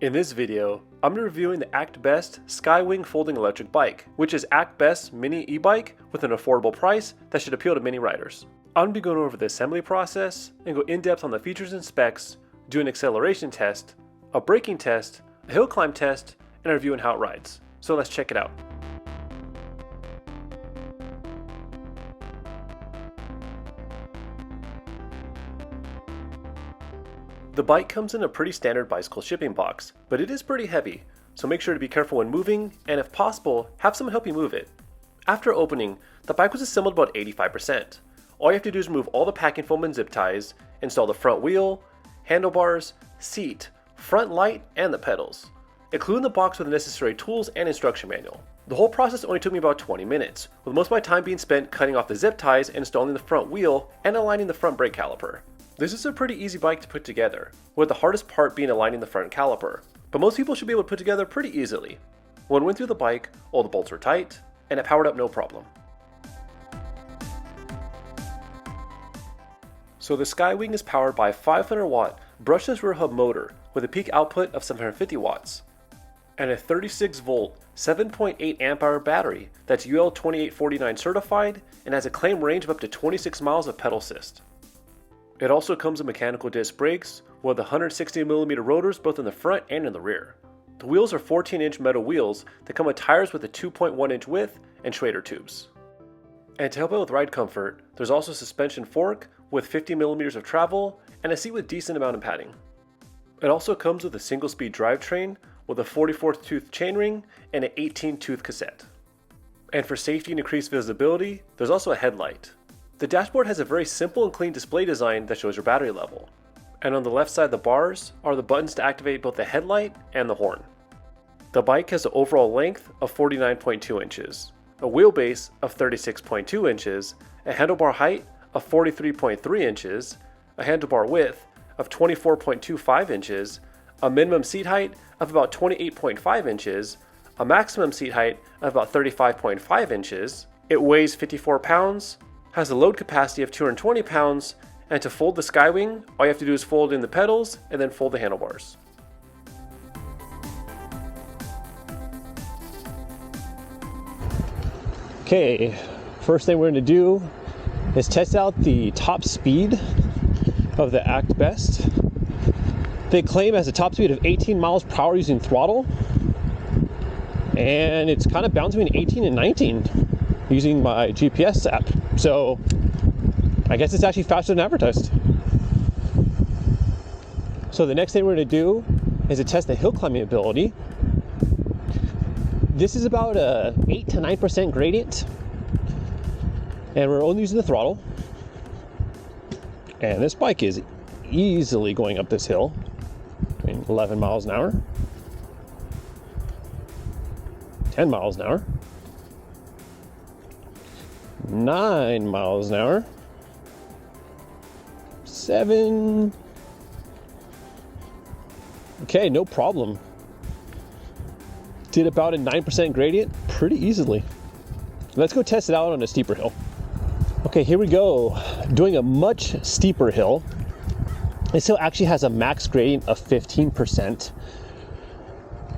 In this video, I'm reviewing the ActBest Skywing Folding Electric Bike, which is ActBest's mini e-bike with an affordable price that should appeal to many riders. I'm going to be going over the assembly process and go in depth on the features and specs, do an acceleration test, a braking test, a hill climb test, and a review on how it rides. So let's check it out. The bike comes in a pretty standard bicycle shipping box, but it is pretty heavy, so make sure to be careful when moving, and if possible, have someone help you move it. After opening, the bike was assembled about 85%. All you have to do is remove all the packing foam and zip ties, install the front wheel, handlebars, seat, front light, and the pedals. Include in the box with the necessary tools and instruction manual. The whole process only took me about 20 minutes, with most of my time being spent cutting off the zip ties and installing the front wheel and aligning the front brake caliper. This is a pretty easy bike to put together, with the hardest part being aligning the front caliper, but most people should be able to put together pretty easily. When I went through the bike, all the bolts were tight, and it powered up no problem. So the Skywing is powered by a 500 watt brushless rear hub motor with a peak output of 750 watts, and a 36 volt 7.8 amp hour battery that's UL 2849 certified and has a claimed range of up to 26 miles of pedal assist. It also comes with mechanical disc brakes with 160mm rotors both in the front and in the rear. The wheels are 14-inch metal wheels that come with tires with a 2.1-inch width and Schrader tubes. And to help out with ride comfort, there's also a suspension fork with 50mm of travel and a seat with decent amount of padding. It also comes with a single-speed drivetrain with a 44-tooth chainring and an 18-tooth cassette. And for safety and increased visibility, there's also a headlight. The dashboard has a very simple and clean display design that shows your battery level. And on the left side of the bars are the buttons to activate both the headlight and the horn. The bike has an overall length of 49.2 inches, a wheelbase of 36.2 inches, a handlebar height of 43.3 inches, a handlebar width of 24.25 inches, a minimum seat height of about 28.5 inches, a maximum seat height of about 35.5 inches. It weighs 54 pounds, has a load capacity of 220 pounds, and to fold the Skywing, all you have to do is fold in the pedals and then fold the handlebars. Okay, first thing we're going to do is test out the top speed of the ActBest. They claim it has a top speed of 18 miles per hour using throttle, and it's kind of bouncing between 18 and 19 using my GPS app. So I guess it's actually faster than advertised. So the next thing we're going to do is to test the hill climbing ability. This is about a 8 to 9% gradient, and we're only using the throttle. And this bike is easily going up this hill, 11 miles an hour, 10 miles an hour, 9 miles an hour, 7. Okay, no problem. Did about a 9% gradient pretty easily. Let's go test it out on a steeper hill. Okay, here we go. Doing a much steeper hill. This hill actually has a max gradient of 15%.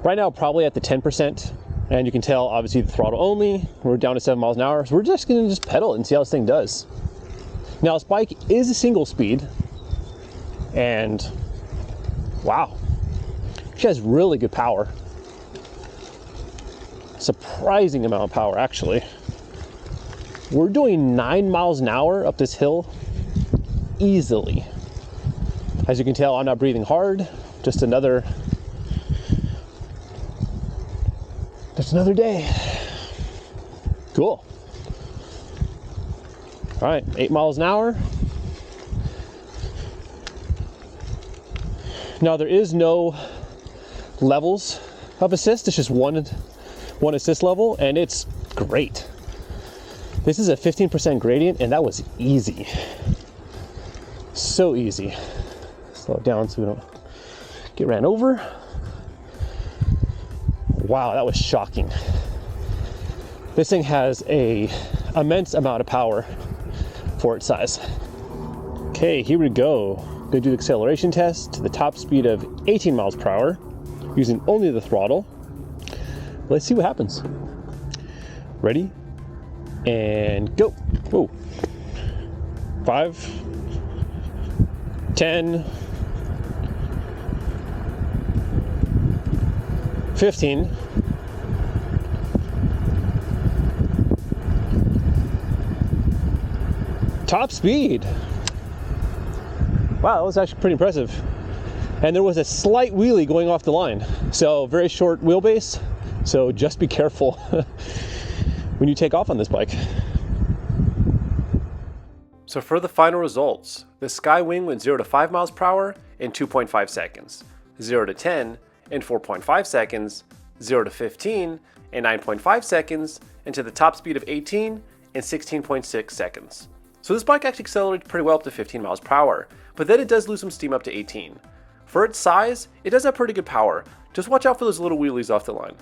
Right now, probably at the 10%. And you can tell, obviously, the throttle only. We're down to 7 miles an hour. So we're just going to just pedal and see how this thing does. Now, this bike is a single speed. And wow, she has really good power. Surprising amount of power, actually. We're doing 9 miles an hour up this hill easily. As you can tell, I'm not breathing hard. Just another day. Cool. All right, 8 miles an hour. Now there is no levels of assist. It's just one assist level, and it's great. This is a 15% gradient, and that was easy. So easy. Slow it down so we don't get ran over. Wow, that was shocking. This thing has an immense amount of power for its size. Okay, here we go. Gonna do the acceleration test to the top speed of 18 miles per hour using only the throttle. Let's see what happens. Ready? And go. Whoa. 5, 10, 15. Top speed. Wow, that was actually pretty impressive. And there was a slight wheelie going off the line. So very short wheelbase. So just be careful when you take off on this bike. So for the final results, the Skywing went 0 to 5 miles per hour in 2.5 seconds, 0 to 10 in 4.5 seconds, 0 to 15 in 9.5 seconds, and to the top speed of 18 in 16.6 seconds. So this bike actually accelerated pretty well up to 15 miles per hour, but then it does lose some steam up to 18. For its size, it does have pretty good power. Just watch out for those little wheelies off the line.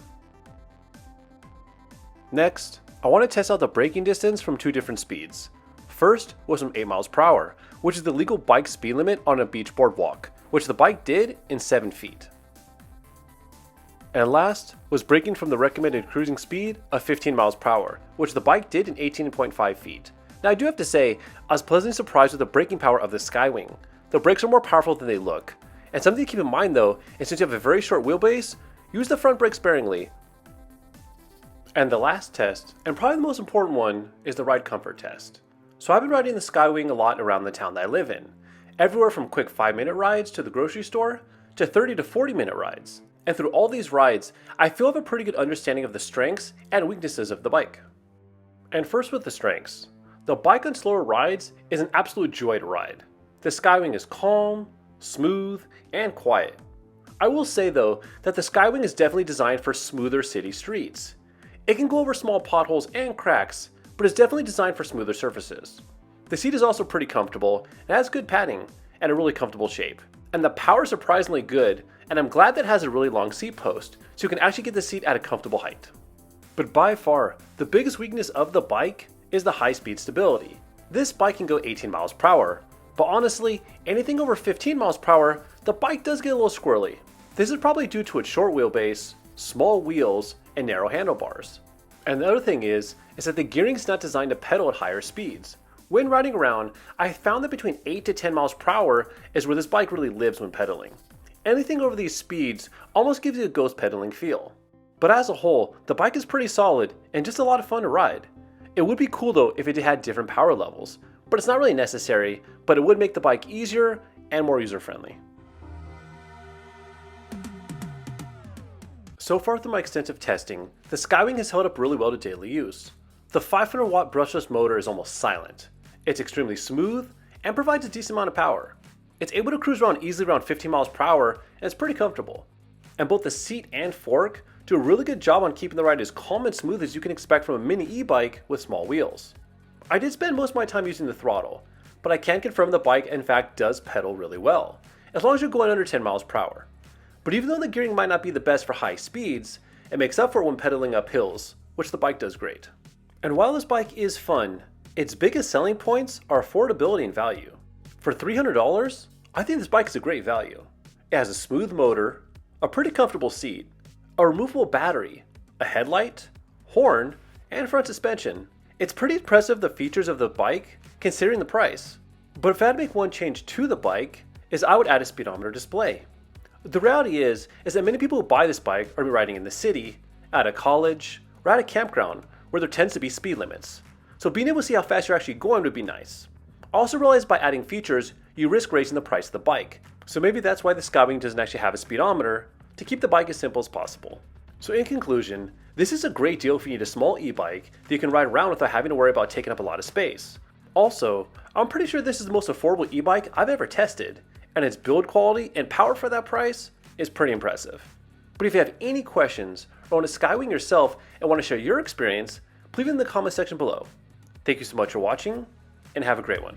Next, I want to test out the braking distance from two different speeds. First was from 8 miles per hour, which is the legal bike speed limit on a beach boardwalk, which the bike did in 7 feet. And last was braking from the recommended cruising speed of 15 miles per hour, which the bike did in 18.5 feet. Now I do have to say, I was pleasantly surprised with the braking power of the Skywing. The brakes are more powerful than they look. And something to keep in mind though, is since you have a very short wheelbase, use the front brake sparingly. And the last test, and probably the most important one, is the ride comfort test. So I've been riding the Skywing a lot around the town that I live in. Everywhere from quick 5-minute rides to the grocery store, to 30 to 40-minute rides. And through all these rides, I feel I have a pretty good understanding of the strengths and weaknesses of the bike. And first with the strengths. The bike on slower rides is an absolute joy to ride. The Skywing is calm, smooth, and quiet. I will say though, that the Skywing is definitely designed for smoother city streets. It can go over small potholes and cracks, but it's definitely designed for smoother surfaces. The seat is also pretty comfortable, and has good padding, and a really comfortable shape. And the power is surprisingly good, and I'm glad that it has a really long seat post, so you can actually get the seat at a comfortable height. But by far, the biggest weakness of the bike is the high speed stability. This bike can go 18 miles per hour, but honestly, anything over 15 miles per hour, the bike does get a little squirrely. This is probably due to its short wheelbase, small wheels, and narrow handlebars. And the other thing is that the gearing is not designed to pedal at higher speeds. When riding around, I found that between 8 to 10 miles per hour is where this bike really lives when pedaling. Anything over these speeds almost gives you a ghost pedaling feel. But as a whole, the bike is pretty solid and just a lot of fun to ride. It would be cool though if it had different power levels, but it's not really necessary, but it would make the bike easier and more user-friendly. So far through my extensive testing, the Skywing has held up really well to daily use. The 500 watt brushless motor is almost silent. It's extremely smooth and provides a decent amount of power. It's able to cruise around easily around 15 miles per hour and it's pretty comfortable. And both the seat and fork do a really good job on keeping the ride as calm and smooth as you can expect from a mini e-bike with small wheels. I did spend most of my time using the throttle, but I can confirm the bike in fact does pedal really well, as long as you're going under 10 miles per hour. But even though the gearing might not be the best for high speeds, it makes up for it when pedaling up hills, which the bike does great. And while this bike is fun, its biggest selling points are affordability and value. For $300, I think this bike is a great value. It has a smooth motor, a pretty comfortable seat, a removable battery, a headlight, horn, and front suspension. It's pretty impressive the features of the bike considering the price. But if I had to make one change to the bike, is I would add a speedometer display. The reality is that many people who buy this bike are riding in the city, at a college, or at a campground where there tends to be speed limits. So being able to see how fast you're actually going would be nice. I also realize by adding features, you risk raising the price of the bike. So maybe that's why the Skywing doesn't actually have a speedometer, to keep the bike as simple as possible. So in conclusion, this is a great deal if you need a small e-bike that you can ride around without having to worry about taking up a lot of space. Also, I'm pretty sure this is the most affordable e-bike I've ever tested, and its build quality and power for that price is pretty impressive. But if you have any questions or own a Skywing yourself and want to share your experience, please leave it in the comment section below. Thank you so much for watching, and have a great one.